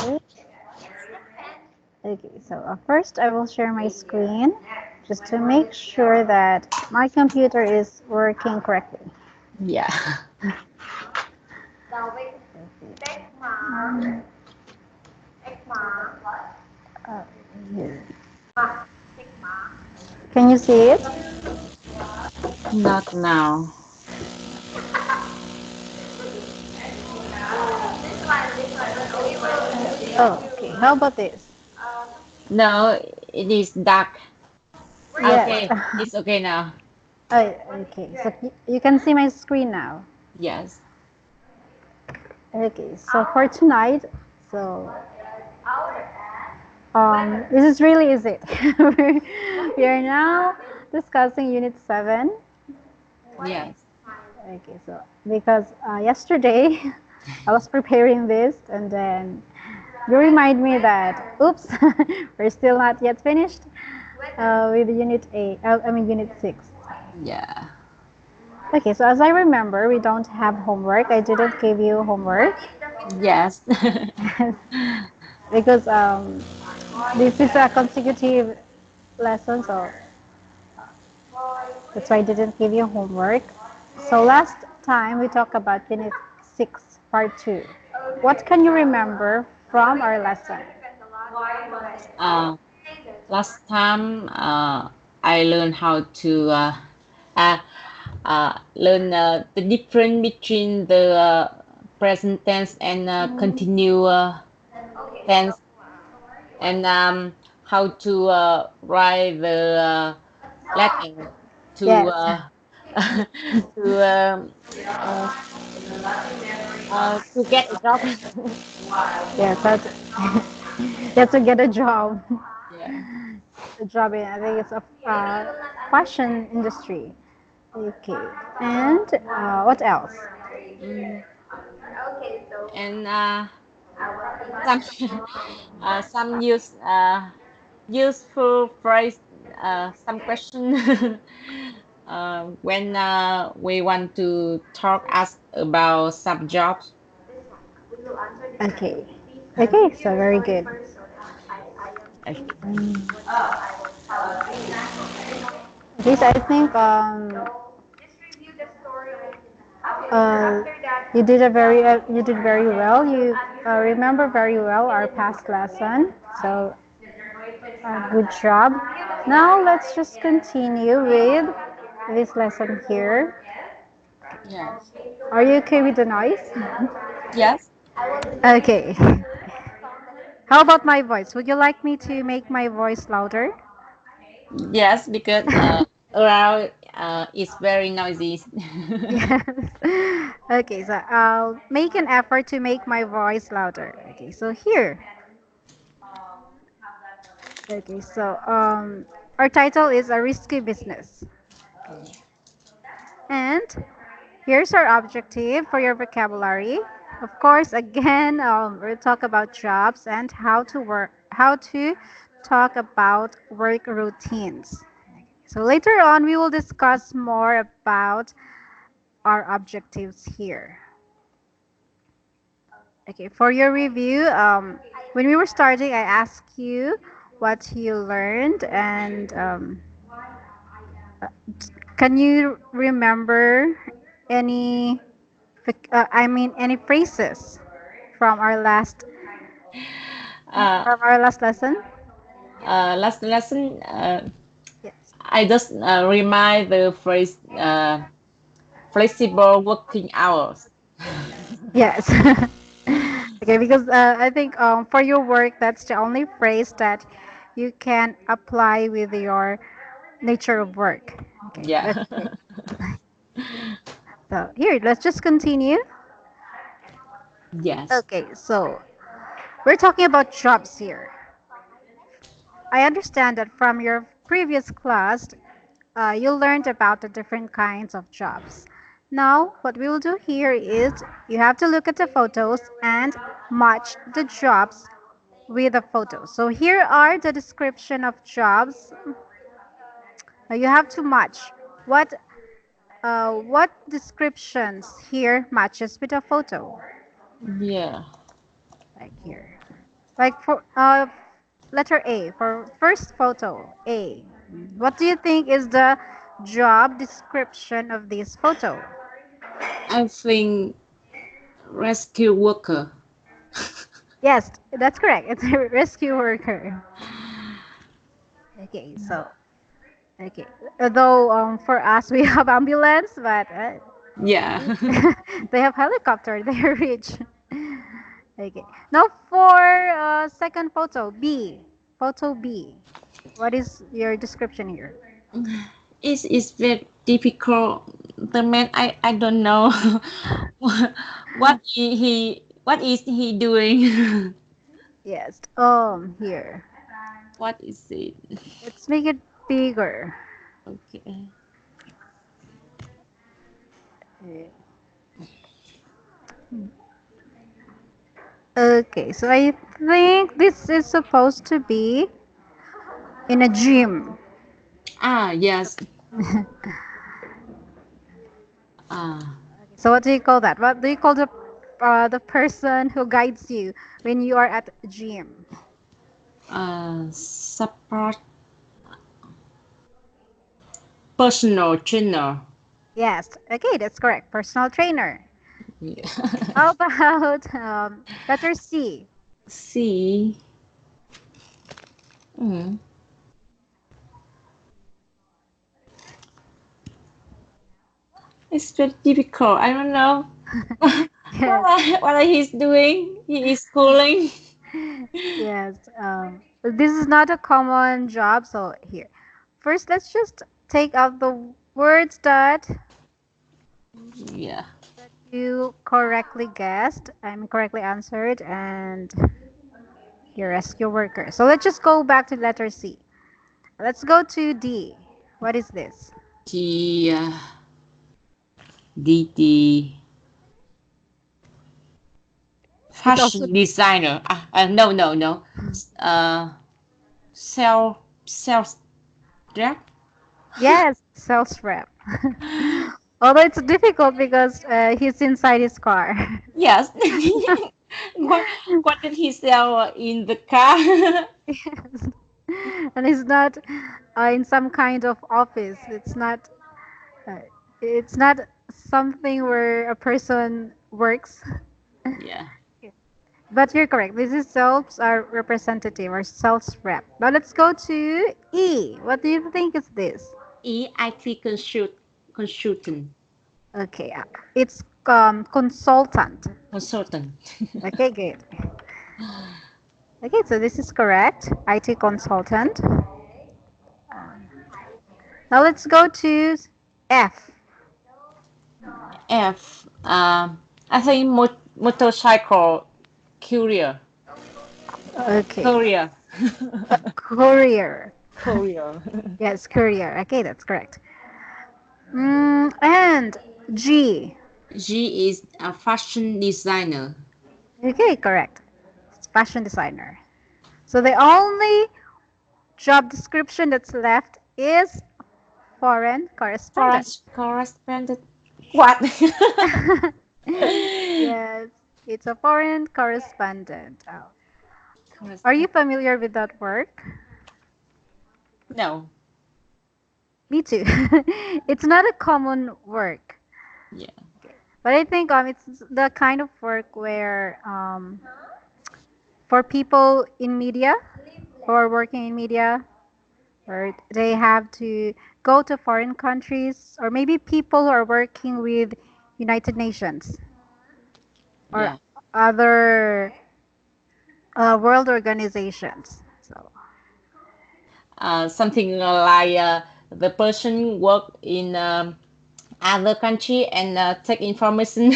Okay. Okay, so first I will share my screen just to make sure that my computer is working correctly. Yeah. Uh, Here. Can you see it? Not now. Oh, okay. How about this? No, it is dark. Yes. Okay, it's okay now. Oh, okay. So you can see my screen now. Yes. Okay. So for tonight, so this is really easy. We are now discussing Unit 7. Yes. Okay, so because yesterday I was preparing this and then you remind me that, oops, we're still not yet finished with Unit 8, I mean Unit 6. Yeah. Okay, so as I remember, we don't have homework. I didn't give you homework Yes. because this is a consecutive lesson, so that's why I didn't give you homework. So last time we talked about Unit 6, Part 2. What can you remember from our lesson? uh, Last time I learned how to uh, learn the difference between the present tense and continue tense, and how to write the letter to Yes. to uh, to get a job. Yes, that's, you have to get a job. Yeah. A job in, I think it's a fashion industry. Okay. And what else? Mm, and some some useful phrase, some question when we want to talk us about some jobs. Okay. Okay, so very good. Okay. Okay, so I think uh, you did very well. You remember very well our past lesson. So good job. Now let's just continue with this lesson here. Yes. Are you okay with the noise? Yes. Okay. How about my voice? Would you like me to make my voice louder? Yes, because around it's very noisy. Yes. Okay, so I'll make an effort to make my voice louder. Okay, so here. Okay, so our title is A Risky Business. And here's our objective for your vocabulary. Of course, again, we'll talk about jobs and how to talk about work routines. So later on, we will discuss more about our objectives here. Okay, for your review, when we were starting, I asked you what you learned, and can you remember any, any phrases from our uh, last lesson? Last lesson, Yes. I just remind the phrase flexible working hours. Yes. Okay, because I think for your work, that's the only phrase that you can apply with your nature of work. Okay, that's Yeah. great. So here, let's just continue. Yes. Okay, so we're talking about jobs here. I understand that from your previous class, you learned about the different kinds of jobs. Now, what we will do here is you have to look at the photos and match the jobs with the photos. So here are the description of jobs. You have to match what what descriptions here matches with a photo, Yeah. like here. Like for letter A for first photo. A. What do you think is the job description of this photo? I think rescue worker. Yes, that's correct. It's a rescue worker. Okay, so okay. Though for us we have ambulance, but Yeah. they have helicopter. They're rich. Okay. Now for second photo B. Photo B. What is your description here? It's very difficult. The man, I don't know what is he doing. Yes. Here. What is it? Let's make it bigger. Okay. Okay, so I think this is supposed to be in a gym. Ah, yes. Ah, So what do you call that? What do you call the person who guides you when you are at gym? support personal trainer. Yes. Okay, that's correct. Personal trainer. Yeah. How about letter C? See. Mm. It's very difficult. I don't know Yes. what he's doing. He is schooling. Yes. This is not a common job. So here, first let's just take out the words that Yeah. you correctly guessed. I mean, correctly answered, and your rescue worker. So let's just go back to letter C. Let's go to D. What is this? The the It's also fashion designer. No, no, no. Uh, sales rep. yes, sales rep. Although it's difficult because he's inside his car. Yes. what what did he sell in the car? Yes. And he's not in some kind of office. Uh, it's not something where a person works. Yeah. But you're correct. This is sales representative or sales rep. Now let's go to E. What do you think is this? EIT consultant Okay, it's consultant. consultant. Okay, good. Okay, so this is correct. IT consultant. Now let's go to F. F. I think motorcycle courier. Okay, Courier. courier. Courier. Yes, courier. Okay, that's correct. And G. She is a fashion designer. Okay, correct. It's fashion designer. So the only job description that's left is foreign correspondent. Correspondent. What? Yes, it's a foreign correspondent. Oh. Are you Correspondent. familiar with that work? No. Me too. It's not a common work, Yeah. but I think it's the kind of work where for people in media who are working in media, or they have to go to foreign countries, or maybe people who are working with United Nations or Yeah. other world organizations. So Something like the person work in other country and take information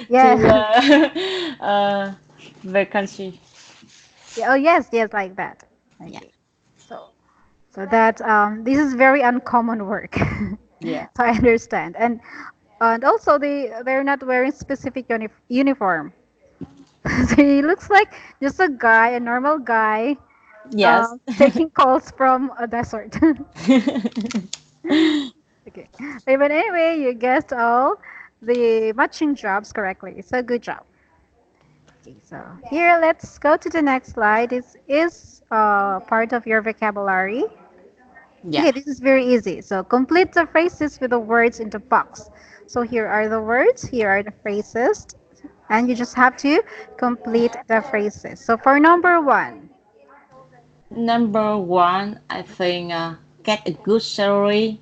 yeah, to the country. yeah, oh yes, yes, like that. Yeah. Okay, so that this is very uncommon work. Yeah. So I understand, and also they're not wearing specific uniform. So he looks like just a guy, a normal guy, Yes. taking calls from a desert. Okay. But anyway, you guessed all the matching jobs correctly. So good job. Okay, so here let's go to the next slide. This is part of your vocabulary. Yeah. Okay, this is very easy. So complete the phrases with the words in the box. So here are the words, here are the phrases, and you just have to complete the phrases. So for number one, Number one, I think get a good salary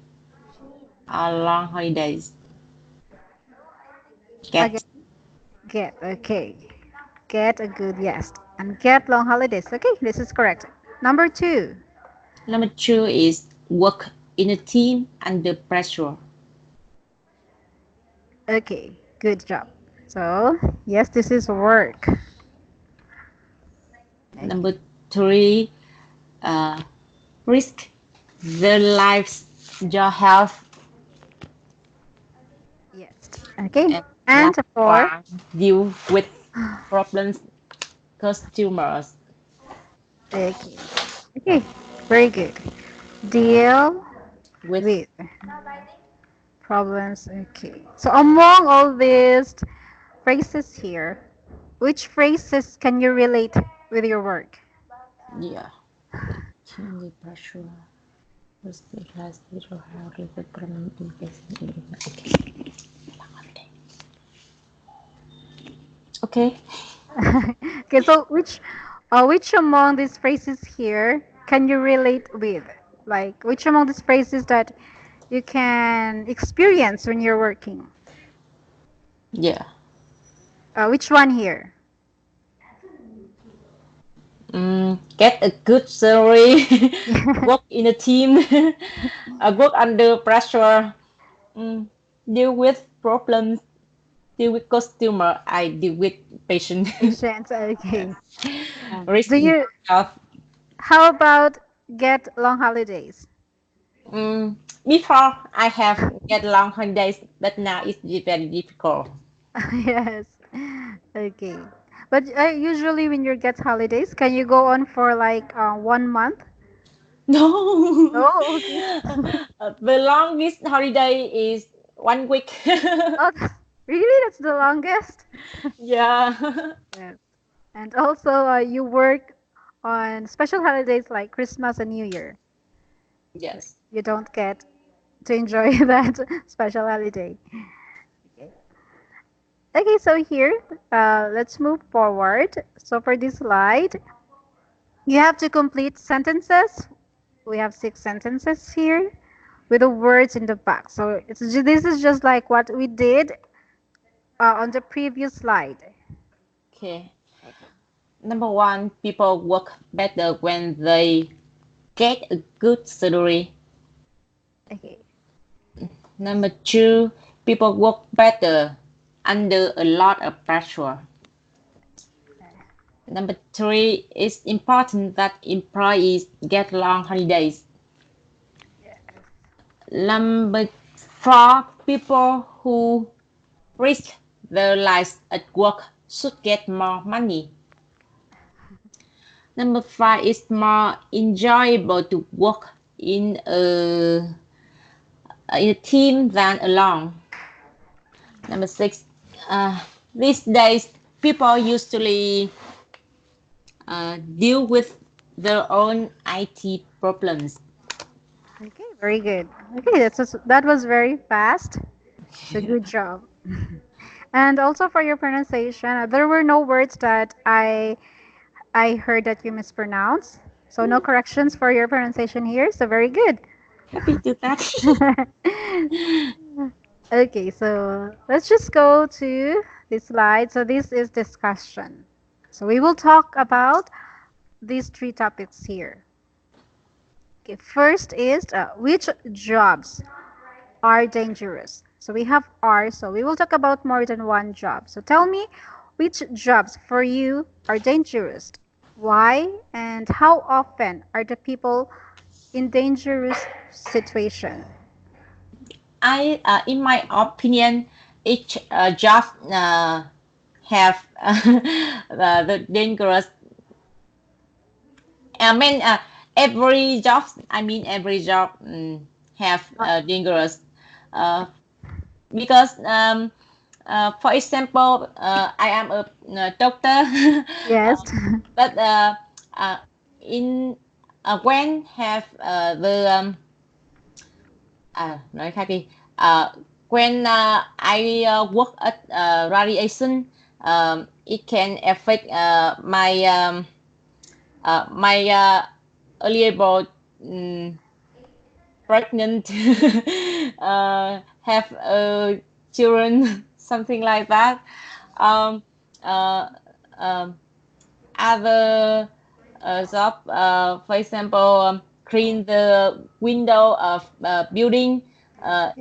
or long holidays. again, Get. get, okay. Get a good yes. And get long holidays. Okay, this is correct. Number two, Number two is work in a team under pressure. okay, good job. So, yes, this is work. Okay, Number three, uh, risk their lives, your health, yes. Okay, and and last four, one, deal with problems customers okay, okay, very good. Deal with. with problems. Okay. So among all these phrases here, which phrases can you relate with your work? Yeah, team the pressure. Risk their lives, your health, deal with problems okay. Okay. Okay, so which among these phrases here can you relate with? Like which among these phrases that you can experience when you're working? Yeah. Which one here? Get a good salary, work in a team, work under pressure, mm, deal with problems, deal with customer, I deal with patient. Patience. Yes. Okay. Risk Do you? health. How about get long holidays? Before I have get long holidays, but now it's very difficult. Yes. Okay. But usually when you get holidays, can you go on for like 1 month? No, Oh, okay. the longest holiday is 1 week. Oh, really? That's the longest? Yeah. Yes. And also, you work on special holidays like Christmas and New Year. So Yes. you don't get to enjoy that special holiday. Okay. Okay, so here, let's move forward. So for this slide, you have to complete sentences. We have 6 sentences here with the words in the back. So this is just like what we did on the previous slide. Okay. Number one, people work better when they get a good salary. Okay. Number two, people work better under a lot of pressure. Number three, it's important that employees get long holidays. Number four, people who risk their lives at work should get more money. Number five, it's more enjoyable to work in a team than alone. Number six, uh, these days people usually deal with their own IT problems. Okay, very good. Okay, that was very fast. So good job. And also for your pronunciation, there were no words that I heard that you mispronounced. So no corrections for your pronunciation here. So very good. Happy to that. Okay, so let's just go to this slide. So this is discussion. So we will talk about these 3 topics here. Okay, first is which jobs are dangerous. So we have are, so we will talk about more than one job. So tell me which jobs for you are dangerous, why, and how often are the people in dangerous situation? In my opinion, each job have the dangerous. I mean, every job. I mean, every job have Uh, dangerous, uh, because For example, I am a doctor, Yes. but uh, in when have the nói khác đi. When I work at radiation, it can affect my earlier um, pregnant have children something like that. um, uh, um, Other job, for example, clean the window of building.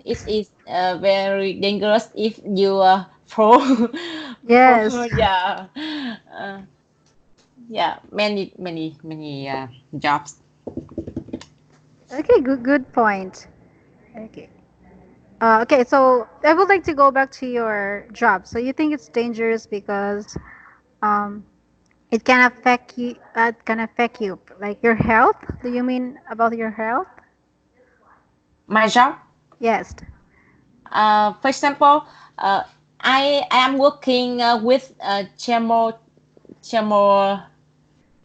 It is very dangerous if you fall. Yes. Yeah, uh, yeah, many jobs. Okay, good point. Okay. Okay, so I would like to go back to your job. So you think it's dangerous because um, it can affect you. Can affect you, like your health. Do you mean about your health? My job, Yes. for example, uh, I am working with chemo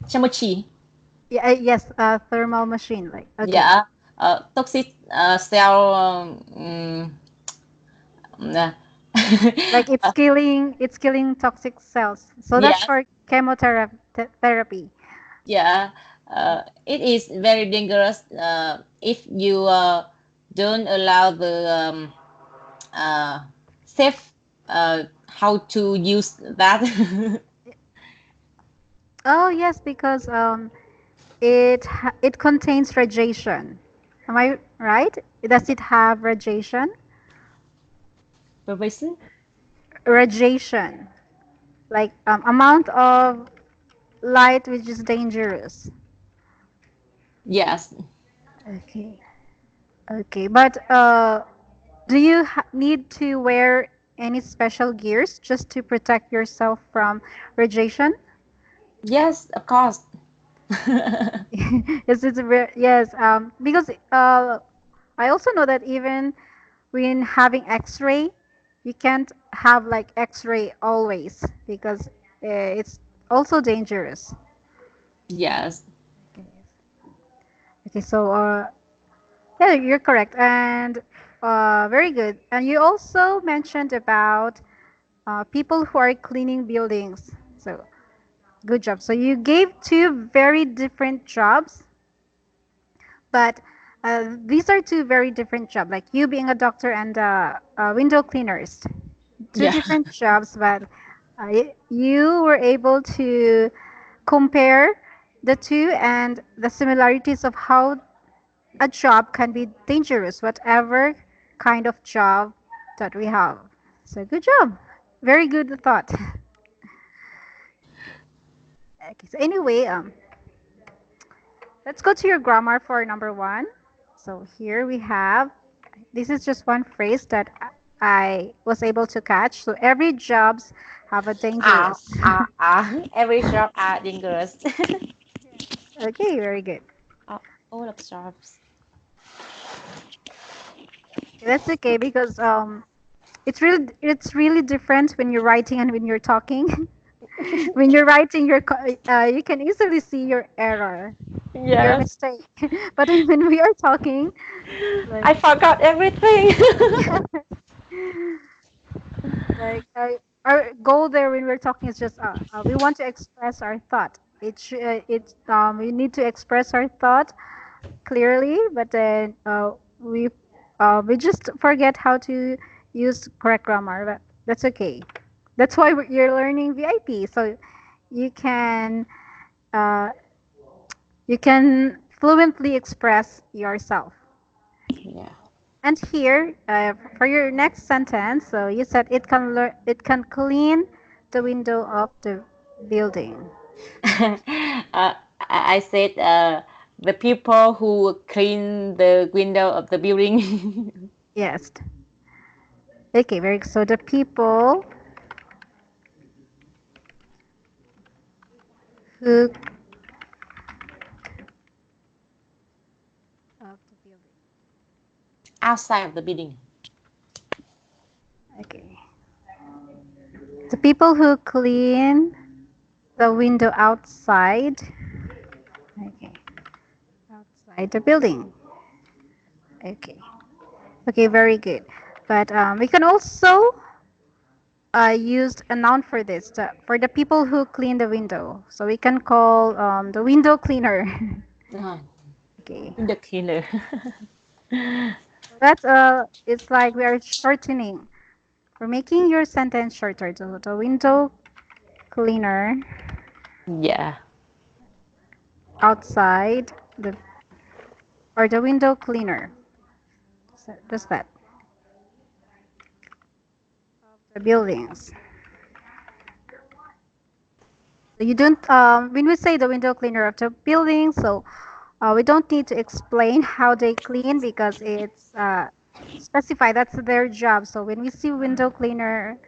chemochi. Yeah. Yes. Thermal machine. Like okay. Yeah, toxic cell. Uh, Like it's killing toxic cells. So that's yes, for chemotherapy. Therapy. yeah. It is very dangerous if you don't allow the uh, safe how to use that. Oh yes, because it contains radiation. Am I right? Does it have radiation? Permission? Radiation, like amount of light which is dangerous. Yes, Okay. Okay, but do you need to wear any special gears just to protect yourself from radiation? yes, of course. Yes, yes. Because I also know that even when having X-ray, you can't have like X-ray always because it's also dangerous. Yes. Okay, so yeah, you're correct, and very good. And you also mentioned about people who are cleaning buildings. So good job. So you gave two very different jobs, but these are two very different jobs. Like you being a doctor and window cleaners, two Yeah. different jobs, but you were able to compare the two and the similarities of how a job can be dangerous, whatever kind of job that we have. So good job. Very good thought. Okay, so anyway, let's go to your grammar for number one. So here we have, this is just one phrase that I was able to catch. So every jobs have a dangerous. Every job are dangerous. Okay, very good. Uh, all of jobs. That's okay because it's really different when you're writing and when you're talking. When you're writing, you can easily see your error, your Yes. mistake. But then when we are talking, like I forgot everything. like our goal there when we're talking is just we want to express our thought. We need to express our thought clearly, but then we just forget how to use correct grammar. But that's okay. That's why you're learning VIP, so you can uh, you can fluently express yourself. Yeah. And here, for your next sentence, so you said it can clean the window of the building. I said the people who clean the window of the building. Yes. Okay, very good. So the people who of the building. Outside of the building. Okay. People who clean the window outside. Okay, outside the building. Okay. Okay, very good. But we can also use a noun for this, for the people who clean the window. So we can call the window cleaner. Uh, Okay. the killer. So that's it's like we are shortening. We're making your sentence shorter. So the window cleaner Yeah. outside the or the window cleaner. So just that. The buildings. So you don't when we say the window cleaner of the building, so we don't need to explain how they clean because it's specified. That's their job. So when we see window cleaner,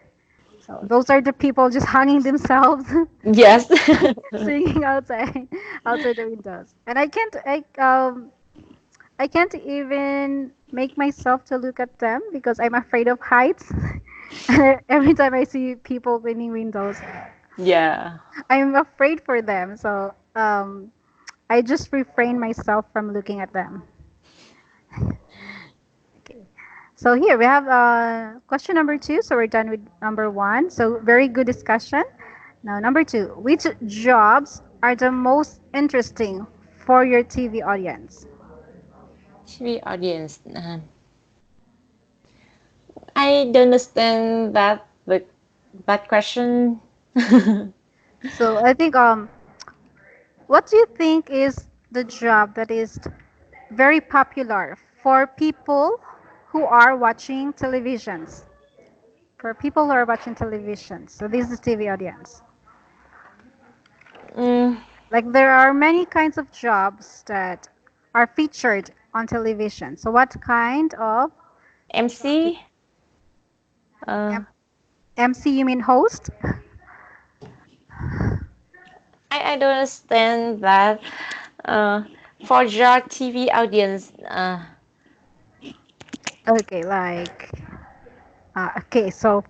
so those are the people just hanging themselves, Yes. singing outside the windows. And I can't even make myself to look at them because I'm afraid of heights. And every time I see people cleaning windows, Yeah. I'm afraid for them. So I just refrain myself from looking at them. Okay. So here we have question number two. So we're done with number one. So very good discussion. Now number two, which jobs are the most interesting for your TV audience? TV audience. I don't understand that question. So I think what do you think is the job that is very popular for people who are watching televisions? For people who are watching television. So this is TV audience. mm, Like there are many kinds of jobs that are featured on television. So what kind of job do you, MC. Uh, M- MC you mean host? I don't understand that. Uh, for your TV audience. Okay, like okay, so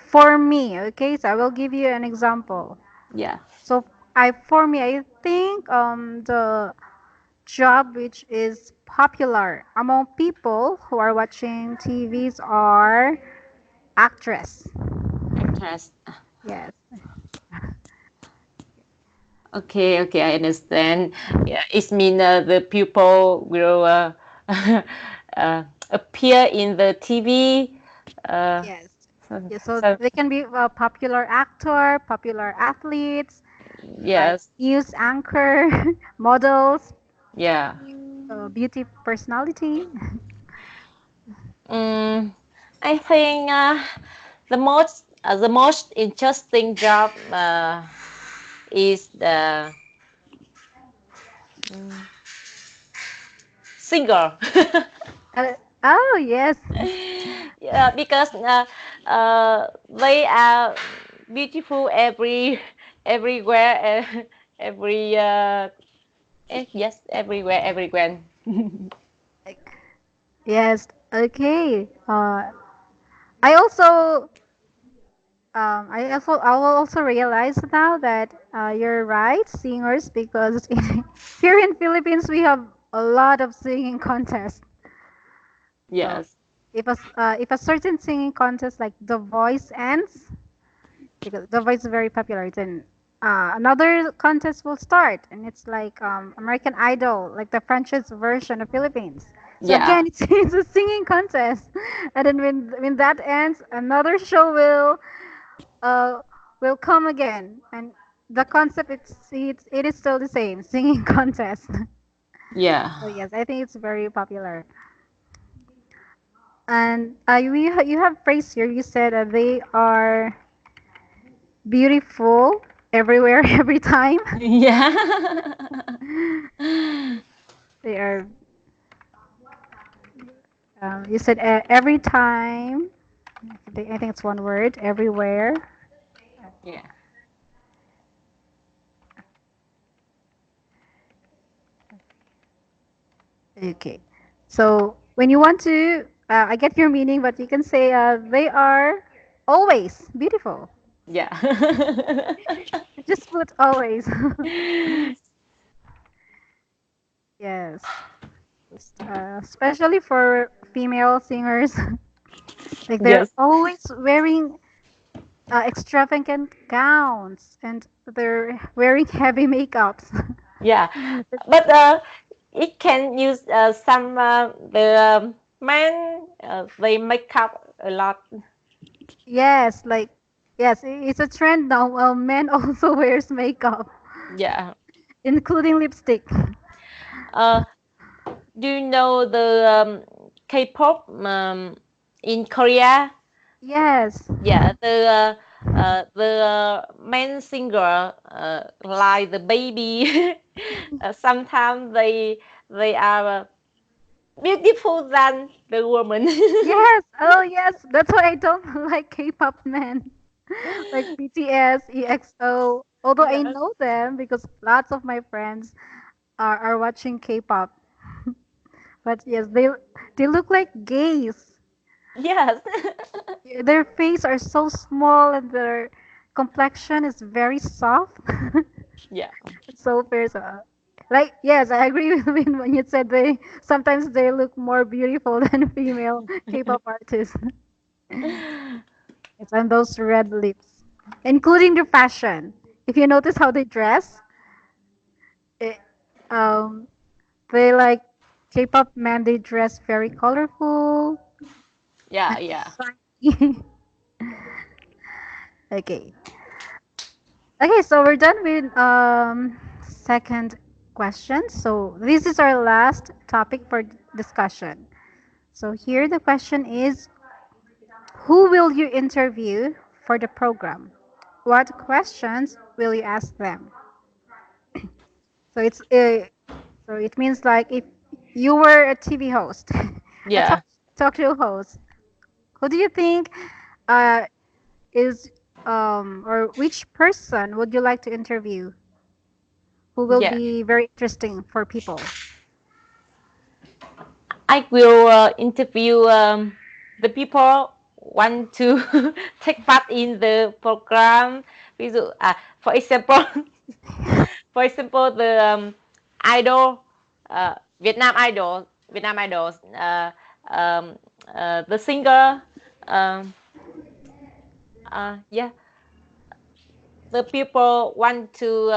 for me, okay, so I will give you an example. Yeah. So I for me I think the job which is popular among people who are watching TVs are actress. Actress. Yes. Okay, okay, I understand. Yeah, it means the people will appear in the TV. Uh, Yes. so, Yeah, so so they can be a popular actor, popular athletes, like yes, news anchor, models, yeah. beauty personality. Mm, I think the most interesting job is the mm, singer. Oh, yes. Yeah, because they are beautiful everywhere, every yes, everywhere, everywhere. Like, yes. Okay. I also, I will also realize now that you're right, singers, because here in Philippines we have a lot of singing contests. So Yes, if a certain singing contest like The Voice ends, because The Voice is very popular, then another contest will start, and it's like American Idol, like the franchise version of Philippines. So yeah, again, it's a singing contest, and then when that ends, another show uh, will come again, and the concept it is still the same, singing contest. yeah, So yes, I think it's very popular. And you have praised here. You said they are beautiful everywhere, every time. yeah, They are. You said every time. I think it's one word. Everywhere. yeah, Okay. So when you want to, I get your meaning, but you can say they are always beautiful. Yeah. Just put always. Yes. Especially for female singers, like they're Yes. always wearing extravagant gowns and they're wearing heavy makeups. Yeah. But it can use some the men they make up a lot. Yes, like yes, it's a trend now. Men also wears makeup, Yeah. including lipstick. Uh, do you know the K-pop in Korea? Yes. Yeah, the main singer like the baby. Sometimes they are beautiful than the woman. Yes. Oh, yes. That's why I don't like K-pop men, like BTS, EXO. Although I Yes. know them because lots of my friends are watching K-pop. But yes, they look like gays. Yes. Their face are so small and their complexion is very soft. Yeah. It's so fair. So, like yes, I agree with when you said they sometimes they look more beautiful than female K-pop artists. It's on those red lips, including the fashion. If you notice how they dress, it, um, they like K-pop men. They dress very colorful Yeah, and yeah. shiny. Okay. Okay, so we're done with second question. So this is our last topic for discussion. So here the question is, who will you interview for the program? What questions will you ask them? So so it means like if you were a TV host, a Yeah. talk show host, who do you think uh, is or which person would you like to interview who will Yeah. be very interesting for people? I will interview the people want to take part in the program. Ví dụ, for example, for example, the idol, Vietnam Idol, um, the singer, um, yeah, the people want to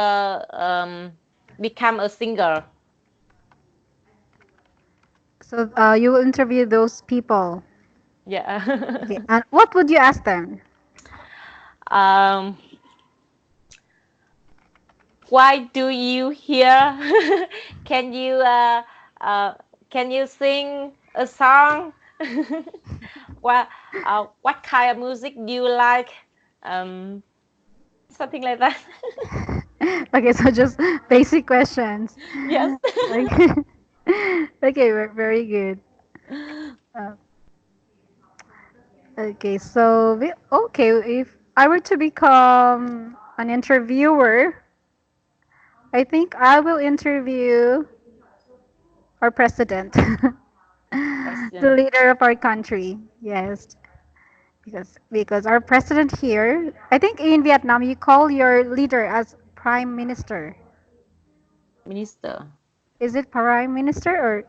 become a singer. So you will interview those people. Yeah. Okay, and what would you ask them? um, why do you here? Can you uh, can you sing a song? what what kind of music do you like? Um, something like that. Okay, so just basic questions. Yes. Like, okay, very good. Uh, okay, so okay, if I were to become an interviewer, I think I will interview our president, the Question. leader of our country. Yes, because our president here, I think in Vietnam you call your leader as prime minister. Minister. Is it prime minister or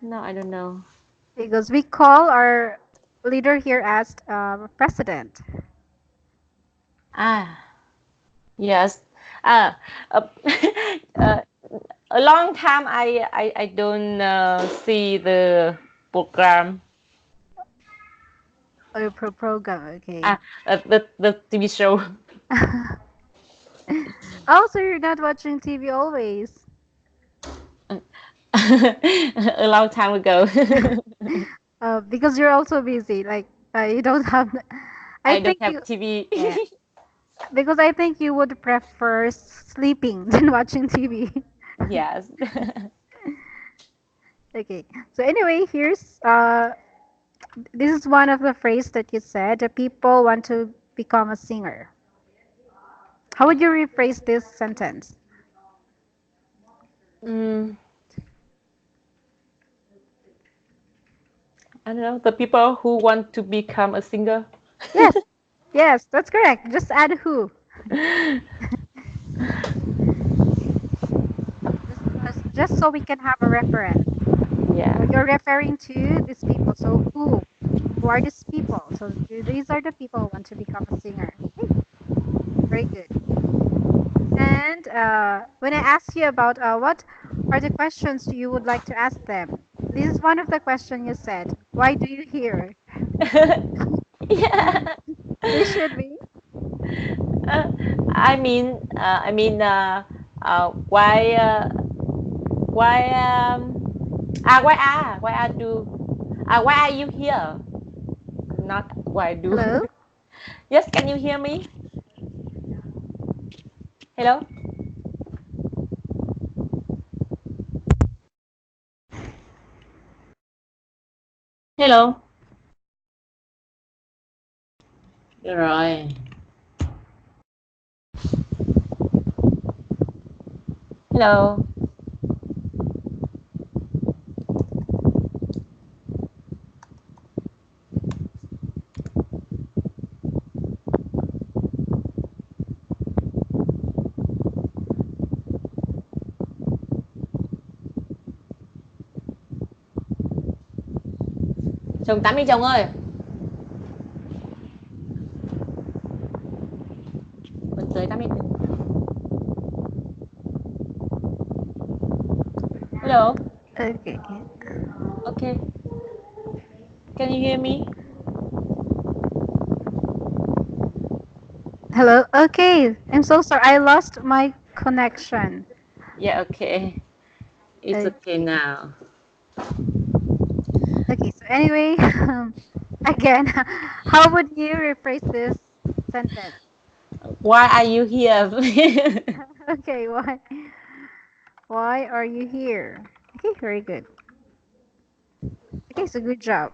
No, I don't know. because we call our leader here as president? Ah, yes. Ah, uh, uh, a long time I don't see the program. Or program? Okay. The TV show. Oh, so you're not watching TV always? A long time ago. Because you're also busy. Like you don't have. I I don't think have you. TV. Yeah. Because I think you would prefer sleeping than watching TV. Yes. Okay. So anyway, here's this is one of the phrase that you said. The people want to become a singer. How would you rephrase this sentence? mm, I don't know. The people who want to become a singer. Yes. Yes, that's correct. Just add who. Just so we can have a reference. Yeah. So you're referring to these people. So who? Who are these people? So these are the people who want to become a singer. Okay, very good. And when I ask you about what are the questions you would like to ask them, this is one of the questions you said. Why do you hear? Yeah. This should be. Uh, why why are you here? Not why do. Hello. Yes, can you hear me? Hello? Hello. Được rồi. Hello. Xuống tắm đi chồng ơi. Mình tới tắm đi. Hello. Okay. Okay. Can you hear me? Hello. Okay. I'm so sorry. I lost my connection. Yeah, okay. It's okay Okay. now. Okay. So anyway, again, how would you rephrase this sentence? Why are you here? Okay. Why are you here? Okay. Very good. Okay. So good job.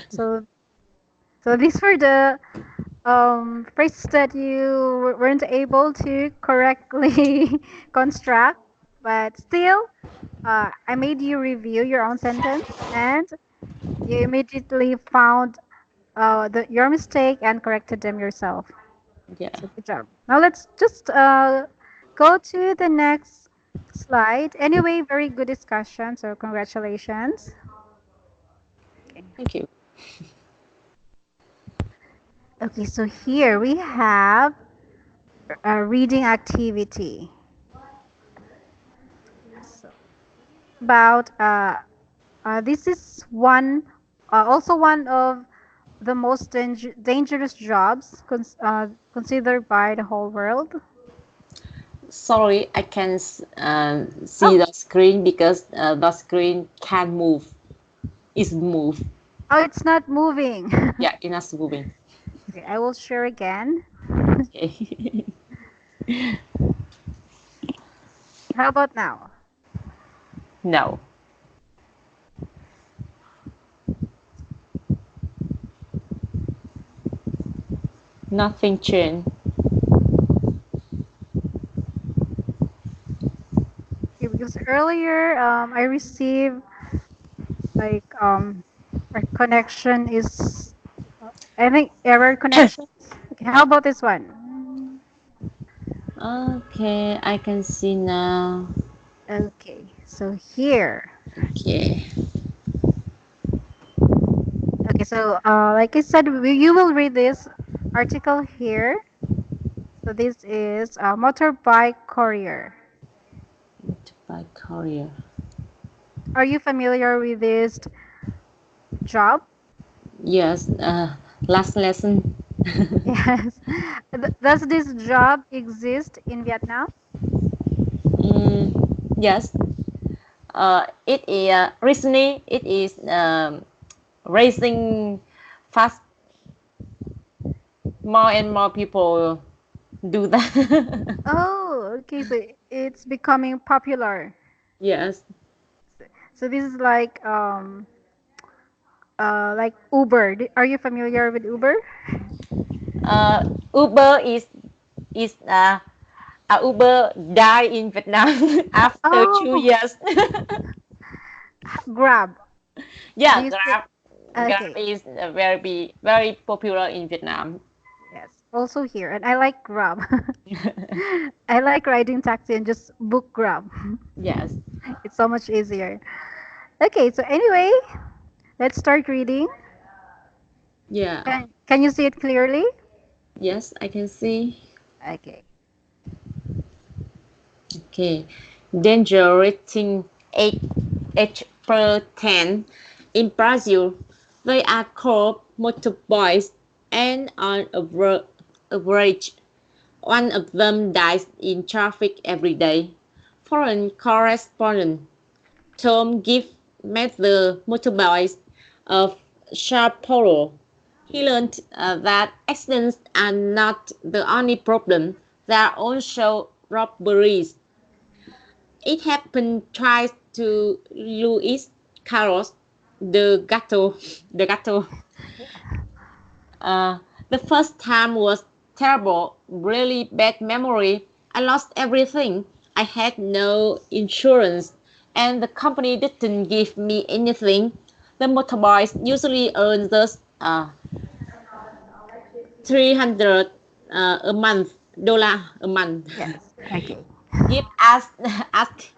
So these were the phrases that you weren't able to correctly construct, but still, I made you review your own sentence, and you immediately found your mistake and corrected them yourself. Yeah. So good job. Now let's just go to the next slide. Anyway, very good discussion. So congratulations. Okay. Thank you. Okay. So here we have a reading activity. So about this is also one of the most dangerous jobs considered by the whole world. Sorry, I can see Oh, the screen because the screen can't move. It's move. oh, it's not moving. Yeah, it's not moving. Okay, I will share again. Okay. How about now? No, nothing changed. Okay, because earlier I received like our connection is I think error connections. Okay, how about this one? Okay, I can see now. Okay, so here. Okay. Okay, so like I said, you will read this article here. So this is a motorbike courier. By Korea. Are you familiar with this job? Yes, last lesson. Yes. Does this job exist in Vietnam? Mm, yes, it is recently it is raising fast. More and more people do that. Oh, okay. So it's becoming popular. Yes. So this is like Uber. Are you familiar with Uber? Uh, Uber is Uber die in Vietnam after two Oh, years. Grab. Do Yeah, you still? Grab Okay. is very popular in Vietnam. Yes. Also here, and I like Grab. I like riding taxi and just book Grab. Yes. It's so much easier. Okay, so anyway, let's start reading. Yeah. Can you see it clearly? Yes, I can see. Okay. Okay. Danger rating 8 H per 10. In Brazil, they are called motorbikes, and on average, one of them dies in traffic every day. Foreign correspondent Tom Gift met the motorbikes of Sao Paulo. He learned that accidents are not the only problem. There are also robberies. It happened twice to Luis Carlos the Gato. The Gato. Uh, the first time was terrible, really bad memory. I lost everything. I had no insurance, and the company didn't give me anything. The motorbikes usually earn just 300 a month, dollar a month. Yes. Okay. Give us ask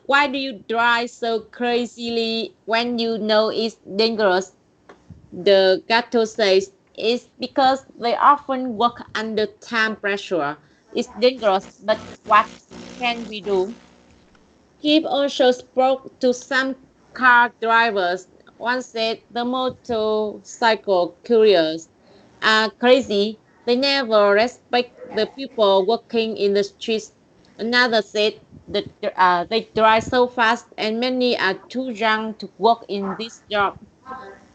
why do you drive so crazily when you know it's dangerous? The Gato says it's because they often work under time pressure. It's dangerous, but what can we do? Kip also spoke to some car drivers. One said the motorcycle couriers are crazy. They never respect the people working in the streets. Another said that they drive so fast and many are too young to work in this job.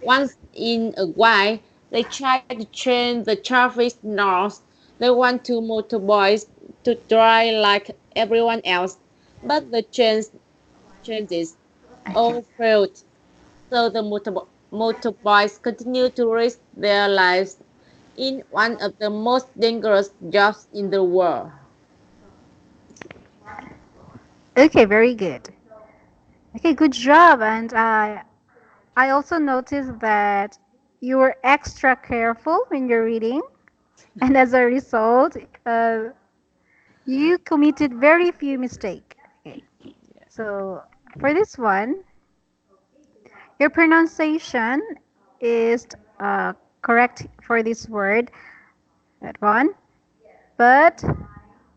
Once in a while, they try to train the traffic north. They want to motorboys to drive like everyone else, but the changes Okay. all failed. So the motorboys continue to risk their lives in one of the most dangerous jobs in the world. Okay, very good. Okay, good job. And I also noticed that you were extra careful when you're reading, and as a result, uh, you committed very few mistakes. Okay, so for this one, your pronunciation is correct for this word, that one, but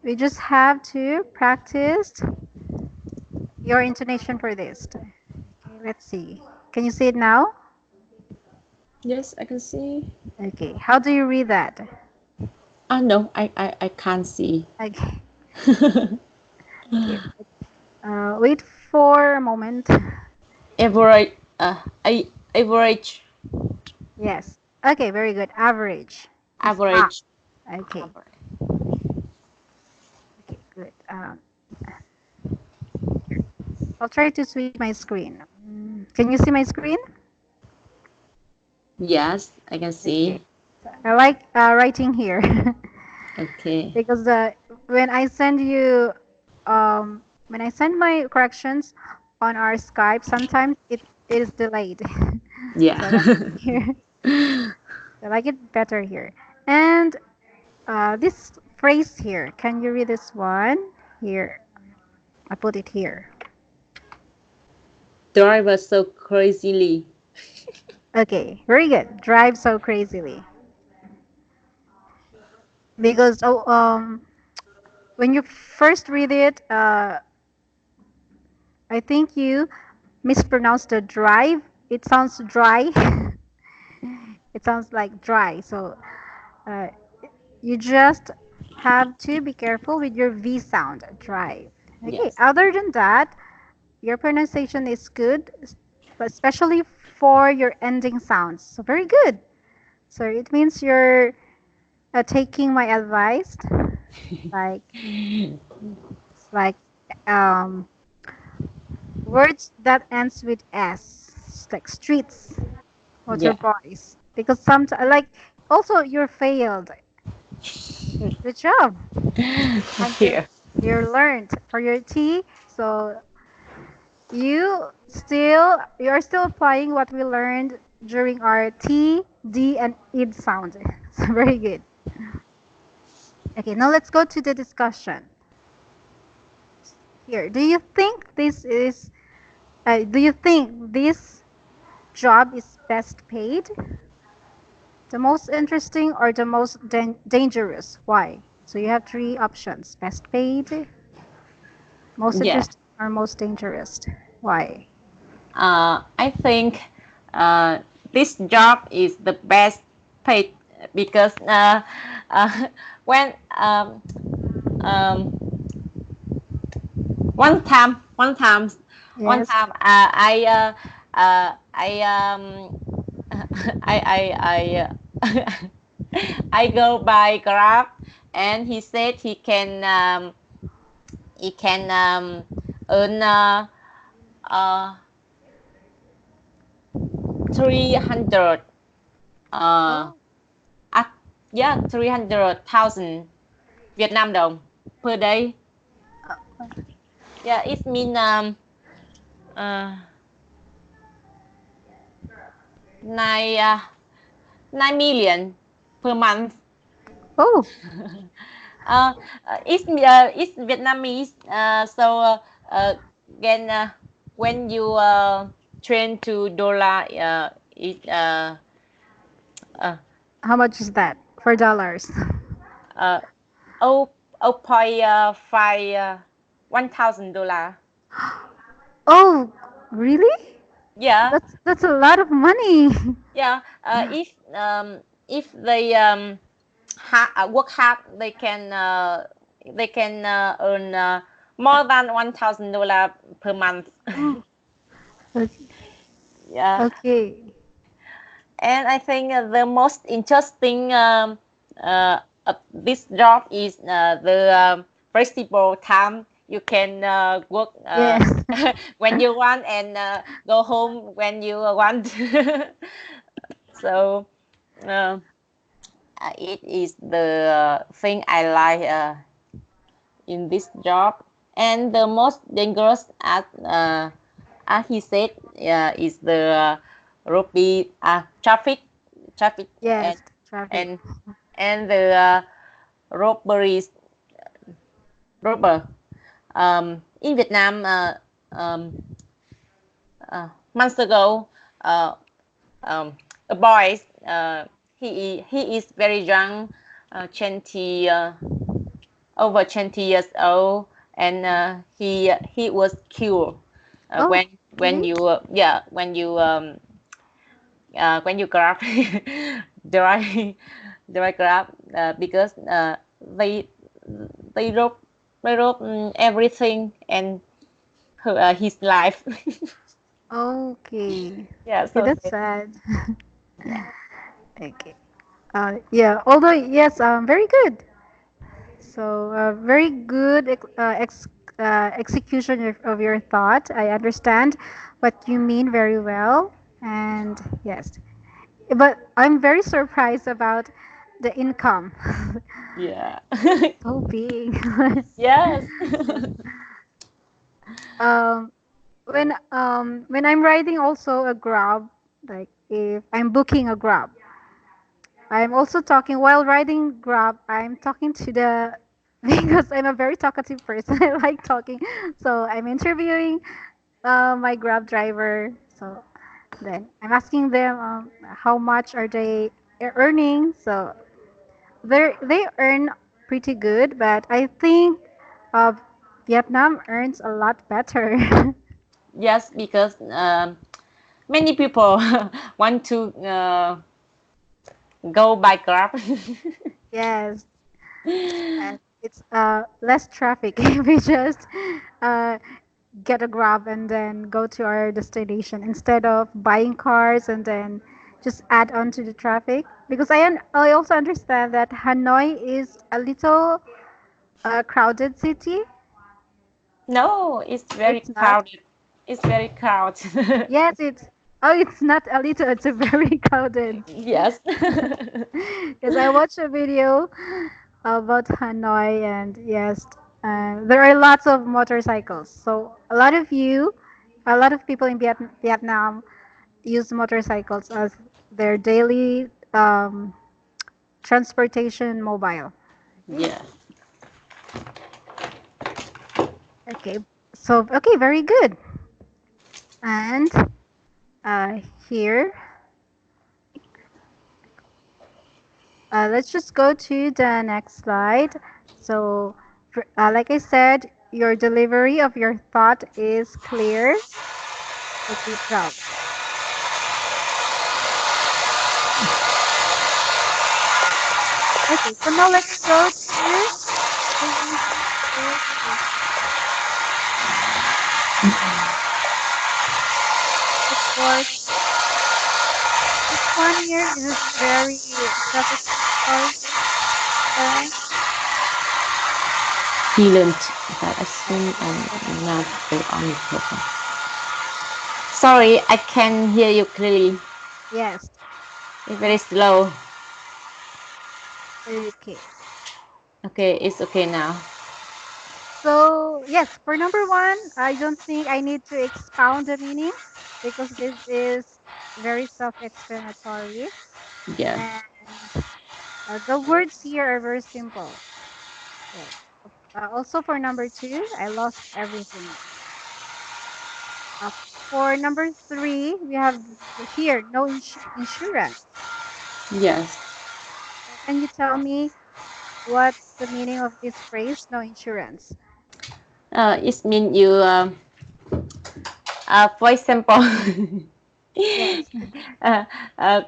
we just have to practice your intonation for this. Okay, let's see. Can you see it now? Yes, I can see. Okay, how do you read that? Ah, no, I can't see. Okay, okay. Wait for a moment. average, average, Yes. Okay, very good. Average. It's A. average, Okay. average. Okay, good. Here. I'll try to switch my screen. Can you see my screen? Yes, I can see. Okay. So I like writing here Okay. because when I send you when I send my corrections on our Skype, sometimes it is delayed. Yeah. So I like it here. I like it better here. And this phrase here, can you read this one? Here, I put it here. Driver so crazily. Okay, very good. Drive so crazily. Because when you first read it, I think you mispronounced the drive. It sounds dry. It sounds like dry. So uh, you just have to be careful with your V sound, drive. Okay, Yes. other than that, your pronunciation is good, but especially for your ending sounds. So very good. So it means you're taking my advice, like it's like um, words that ends with S, like streets, Yeah. motorbikes. Because sometimes, like, also you're failed. Good job. And Here. you're learned for your T. So you're still applying what we learned during our T, D, and id sound. So very good. Okay, now let's go to the discussion here. Do you think this job is best paid, the most interesting, or the most dangerous? Why? So you have three options: best paid, most Yeah. interesting, or most dangerous. Why? I think uh, this job is the best paid because uh, when um, one time one time one Yes. time I I I go by Grab and he said he can earn uh, 300 uh, Oh, at, yeah 300,000 Việt Nam đồng per day. Yeah, it mean uh, 9 9 million per month. oh, It's Vietnamese. Again, when you train to dollar, it uh, how much is that for dollars? uh, oh, oh, point five $1,000. Oh, really? Yeah, That's a lot of money. yeah. If they work hard, they can earn more than $1,000 per month. Oh, okay. Yeah, Okay. and I think the most interesting of this job is the flexible time. You can work Yes. when you want and go home when you want. So uh, it is the thing I like in this job. And the most dangerous, as he said, is the traffic, traffic, Yes, traffic. and and the robberies, robber. In Vietnam, months ago, uh, um, a boy, he is very young, 20, over 20 years old, and he was killed Oh, when really? you when you grab dry dry grab because they they rob everything and his life. Okay. Yeah, Okay, so that's sad. sad. Yeah. Okay. Yeah, although, yes, very good. So, very good execution of your thought. I understand what you mean very well. And yes, but I'm very surprised about the income. Yeah. It's so big. Yes. um, when I'm riding also a Grab, like if I'm booking a Grab, I'm also talking while riding Grab. I'm talking to the because I'm a very talkative person. I like talking, so I'm interviewing my Grab driver. So then I'm asking them how much are they earning. So they earn pretty good, but I think uh, Vietnam earns a lot better. Yes, because many people want to go by Grab. Yes, and it's less traffic if we just uh, get a Grab and then go to our destination instead of buying cars and then just add on to the traffic. Because I also understand that Hanoi is a little crowded city. No, it's very It's not. crowded. It's very crowded. Yes, it's not a little. It's a very crowded. Yes. Yes, I watched a video about Hanoi, and yes, there are lots of motorcycles. So a lot of people in Vietnam use motorcycles as their daily transportation mobile. Yeah. Okay, so okay, very good. And uh, here, let's just go to the next slide. So, like I said, your delivery of your thought is clear. So good job. Okay, so now let's go to the easy phrases. Of course, this one here is very self-explanatory. Okay. He learned that as soon and not the only person. Sorry, I can hear you clearly. Yes. It's very slow. Okay. Okay, it's okay now. So, yes, for number one, I don't think I need to expound the meaning because this is very self-explanatory. Yeah. And the words here are very simple. Okay. Also, for number two, I lost everything. Uh, for number three, we have here no insurance. Yes. Can you tell me what's the meaning of this phrase, no insurance? It means you, for example, Yes.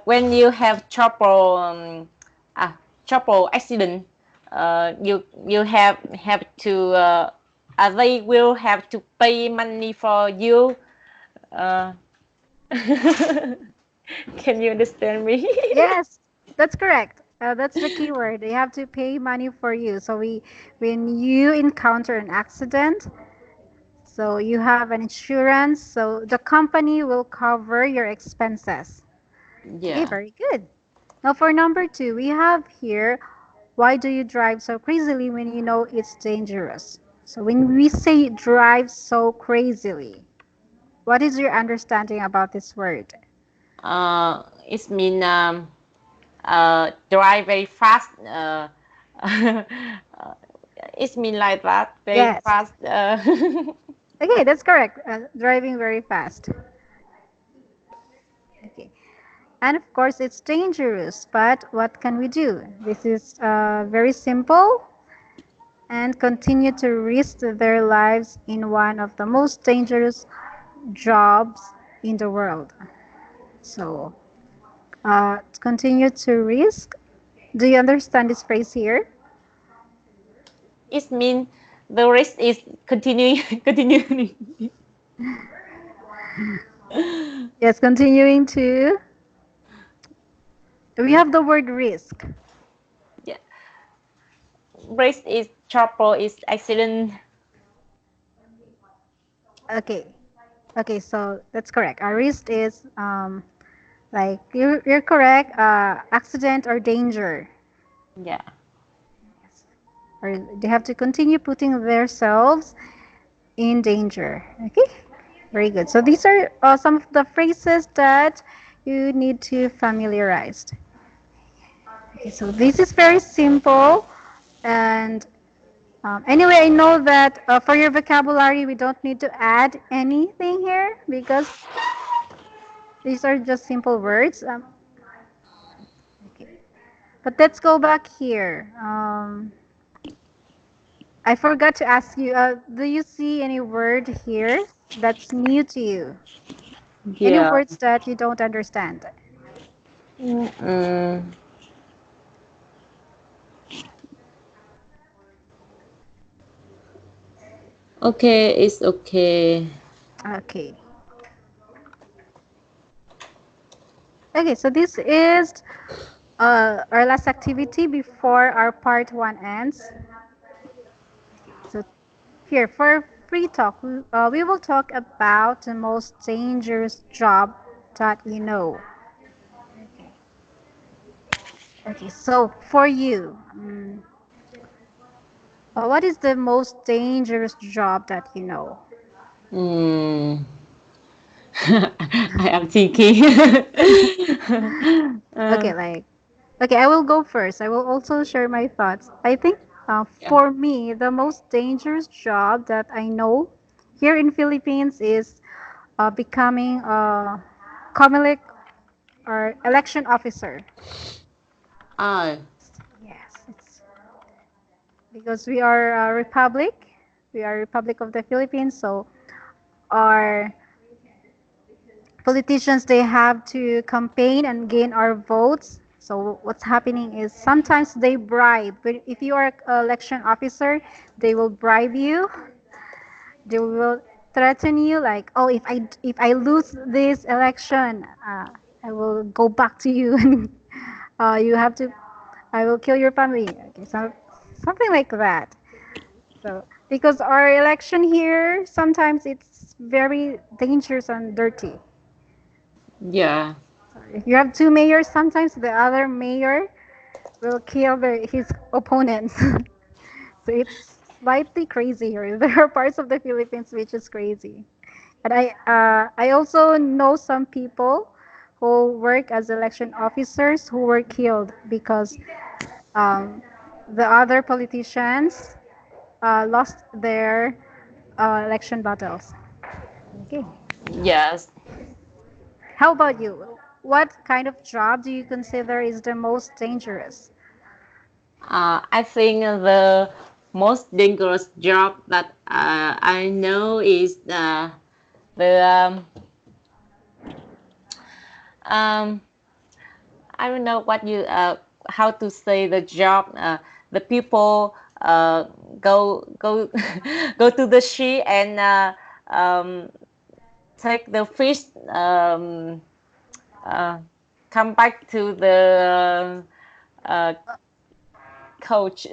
when you have trouble accident, you have to they will have to pay money for you. Uh, can you understand me? Yes, that's correct. That's the key word. They have to pay money for you. So when you encounter an accident, so you have an insurance, so the company will cover your expenses. Okay, Yeah. very good. Now for number two, we have here, why do you drive so crazily when you know it's dangerous? So when we say drive so crazily, what is your understanding about this word? It means drive very fast. It means like that, very Yes. fast. Okay, that's correct. Driving very fast. Okay. And of course, it's dangerous, but what can we do? This is very simple and continue to risk their lives in one of the most dangerous jobs in the world. So, continue to risk. Do you understand this phrase here? It means the rest is continuing, continuing. Yes, continuing to. We have the word risk. Yeah. Rest is trouble, is accident. Okay. Okay, so that's correct. Our risk is like you're correct. Accident or danger. Yeah. Or they have to continue putting themselves in danger. Okay, very good. So these are some of the phrases that you need to familiarize. Okay, so this is very simple. And anyway, I know that for your vocabulary, we don't need to add anything here because these are just simple words. Okay. But let's go back here. I forgot to ask you, do you see any word here that's new to you? Any Yeah. words that you don't understand? Mm, okay, it's okay. Okay. Okay, so this is our last activity before our part one ends. So here, for free talk, we will talk about the most dangerous job that you know. Okay. Okay, so for you, what is the most dangerous job that you know? Mm. I am thinking. Okay, uh, like, okay, I will go first. I will also share my thoughts. I think Yeah. For me, the most dangerous job that I know here in Philippines is becoming a Comelec or election officer. Uh, Yes, it's because we are a republic. We are Republic of the Philippines, so our politicians they have to campaign and gain our votes. So what's happening is sometimes they bribe. But if you are an election officer, they will bribe you. They will threaten you like, oh, if I lose this election, I will go back to you and you have to. I will kill your family. Okay, so something like that. So because our election here sometimes it's very dangerous and dirty. yeah. So if you have two mayors, sometimes the other mayor will kill his opponents. So it's slightly crazy here. There are parts of the Philippines which is crazy. And I also know some people who work as election officers who were killed because um, the other politicians lost their election battles. Okay. Yes. How about you? What kind of job do you consider is the most dangerous? I think the most dangerous job that I know is the um, I don't know what you how to say the job. The people go go to the sea and um, take the fish, uh, come back to the coach.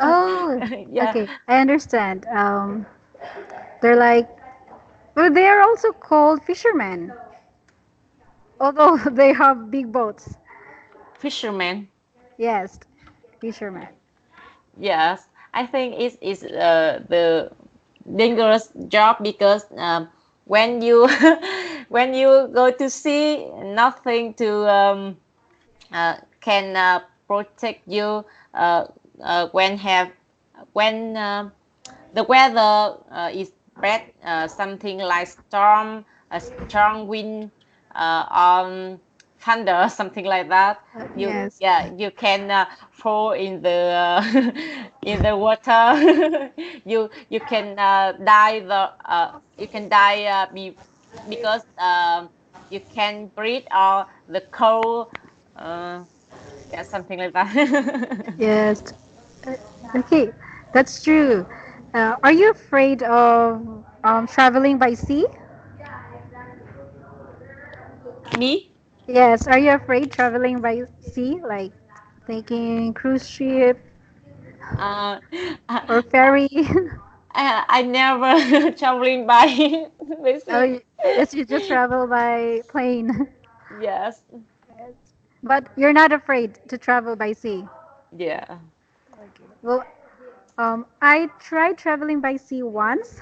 Oh, Yeah, okay. I understand. They're like, well, they are also called fishermen, although they have big boats. fisherman. Yes, fishermen. Yes, I think it is the dangerous job because when you when you go to sea, nothing to can protect you when have when the weather is bad, something like storm, a strong wind, on thunder, something like that. You Yes. yeah, you can fall in the in the water. You can die you can die because you can breathe or the cold. Uh, yeah, something like that. Yes. Uh, Okay, that's true. Are you afraid of traveling by sea? Me? Yes. Are you afraid traveling by sea, like taking cruise ship Uh, or ferry? I never traveling by by Oh, sea. yes, you just travel by plane. Yes. Yes. But you're not afraid to travel by sea. Yeah. Okay. Well, I tried traveling by sea once.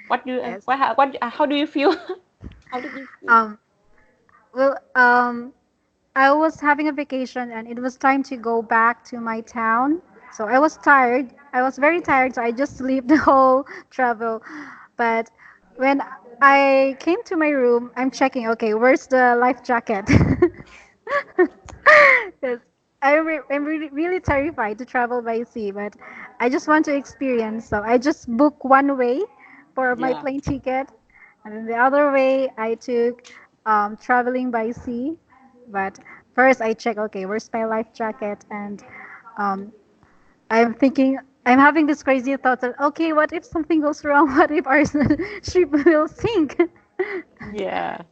What do Yes. what how do you feel? How did you feel? Um, well, I was having a vacation and it was time to go back to my town. So I was tired. I was very tired, so I just sleep the whole travel. But when I came to my room, I'm checking, okay, where's the life jacket? Because I'm really terrified to travel by sea, but I just want to experience. So I just book one way for my Yeah. plane ticket, and then the other way I took traveling by sea. But first I check, okay, where's my life jacket? And um, I'm thinking, I'm having this crazy thought that, okay, what if something goes wrong? What if our ship will sink? Yeah.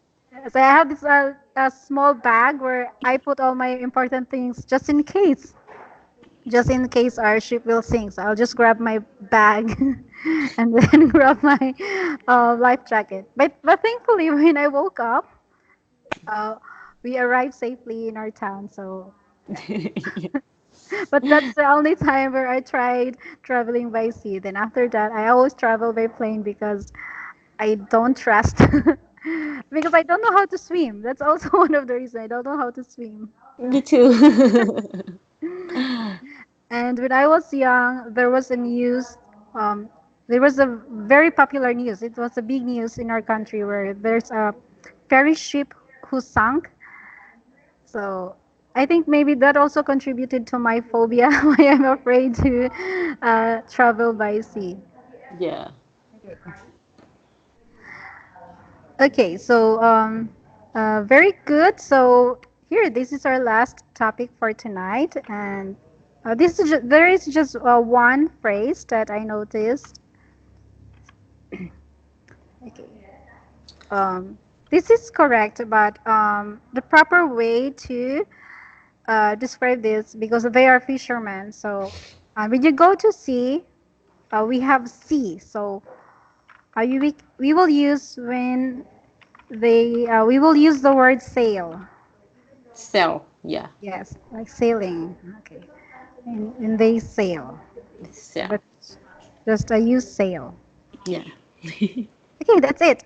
So I have this a small bag where I put all my important things just in case our ship will sink. So I'll just grab my bag and then grab my life jacket. But thankfully, when I woke up, uh, we arrived safely in our town. So, but that's the only time where I tried traveling by sea. Then after that, I always travel by plane because I don't trust. Because I don't know how to swim. That's also one of the reasons I don't know how to swim. Me too. And when I was young, there was a news. Um, there was a very popular news. It was a big news in our country where there's a ferry ship who sunk. So I think maybe that also contributed to my phobia. Why I'm afraid to travel by sea. Yeah. Okay, so very good. So here, this is our last topic for tonight, and there is just one phrase that I noticed. Okay, um, this is correct, but the proper way to describe this because they are fishermen. So when you go to sea, we have sea. So we will use when we will use the word sail. Cell. Yeah. Yes, like sailing. Okay. And they sail. Cell. But just use sail. Yeah. Okay, that's it.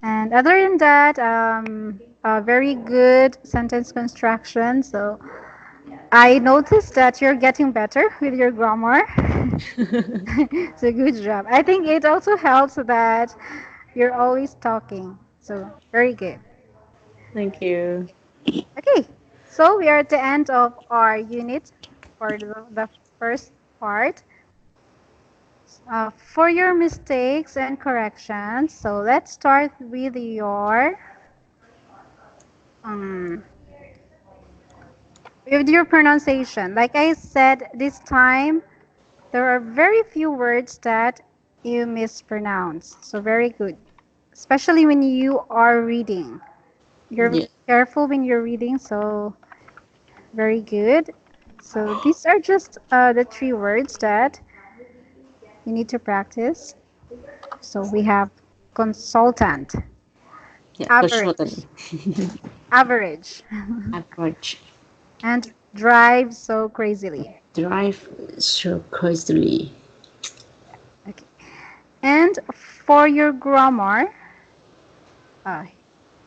And other than that, very good sentence construction. So I noticed that you're getting better with your grammar. So good job. I think it also helps that you're always talking. So very good. Thank you. Okay, so we are at the end of our unit for the first part. For your mistakes and corrections, so let's start um, with your pronunciation. Like I said, this time there are very few words that you mispronounce. So very good, especially when you are reading. You're Yeah. careful when you're reading, so very good. So these are just the three words that you need to practice. So we have consultant, Yeah. average, Consultant. average, Average. and drive so crazily. Drive so crazily. Okay. And for your grammar, uh,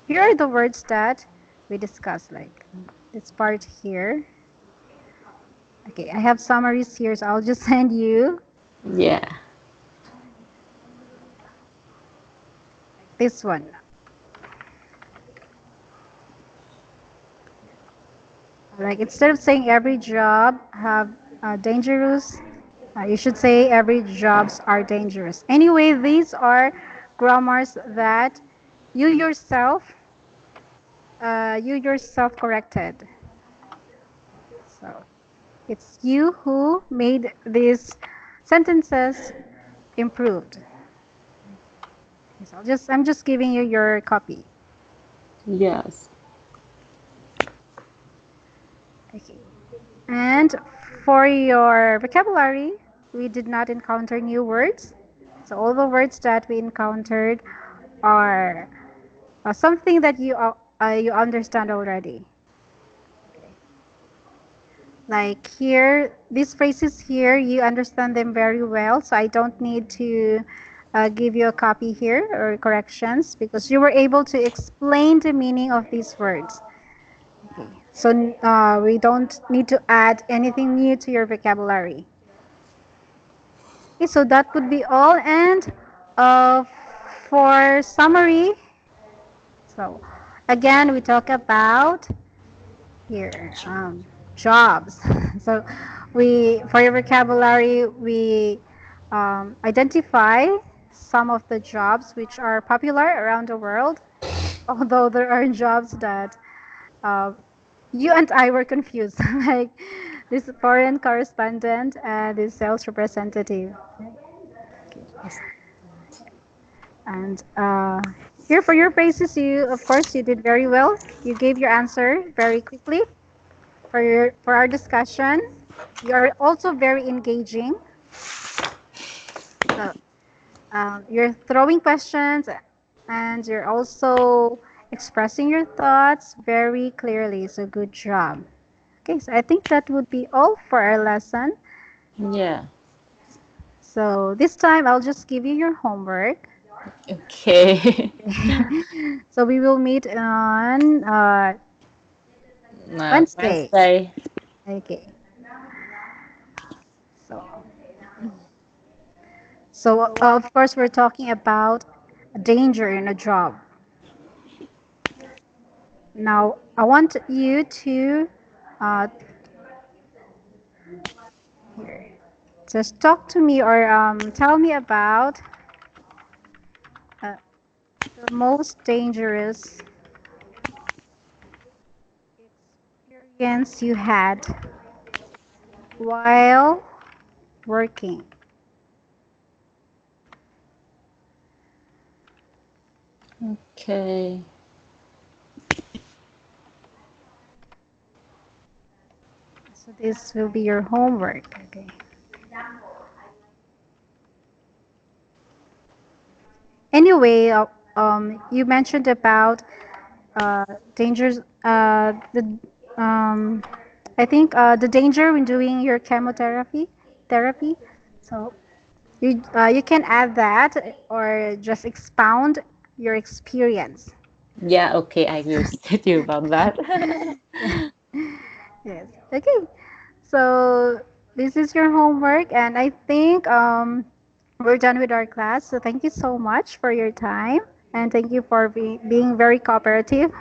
here are the words that we discussed, like this part here. Okay, I have summaries here, so I'll just send you Yeah. like this one. Like instead of saying every job have dangerous, you should say every jobs are dangerous. Anyway, these are grammars that you yourself corrected. So it's you who made these sentences improved. So I'm just giving you your copy. Yes. Okay. And for your vocabulary, we did not encounter new words. So all the words that we encountered are something that you understand already. Like here, these phrases here, you understand them very well. So I don't need to give you a copy here or corrections because you were able to explain the meaning of these words. Okay. So we don't need to add anything new to your vocabulary. Okay, so that would be all. And uh, for summary, so again, we talk about here jobs. So we, for your vocabulary, we identify some of the jobs which are popular around the world. Although there are jobs that uh, you and I were confused, like this foreign correspondent and this sales representative. And here for your praises, you of course you did very well. You gave your answer very quickly. For our discussion, you are also very engaging. So you're throwing questions, and you're also expressing your thoughts very clearly. So good job. Okay, so I think that would be all for our lesson. Yeah. So this time I'll just give you your homework. Okay. So we will meet on Wednesday. Wednesday. Okay. So, so of course, we're talking about danger in a job. Now, I want you to uh, here, just talk to me or tell me about uh, the most dangerous experience you had while working. Okay. So this will be your homework. Okay. Anyway, you mentioned about uh, dangers. Um, I think the danger when doing your chemotherapy therapy. So you can add that or just expound your experience. Yeah, okay, I will tell you about that. Yeah. Yes. Okay. So this is your homework, and I think we're done with our class. So thank you so much for your time, and thank you for being very cooperative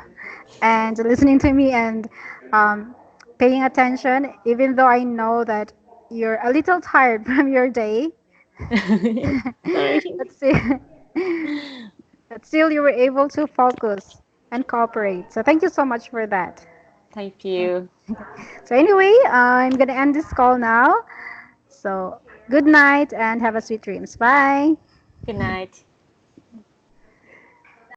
and listening to me and um, paying attention, even though I know that you're a little tired from your day. Sorry. but still, but still, you were able to focus and cooperate. So thank you so much for that. Thank you. So anyway, I'm gonna end this call now. So good night and have a sweet dreams. Bye. Good night.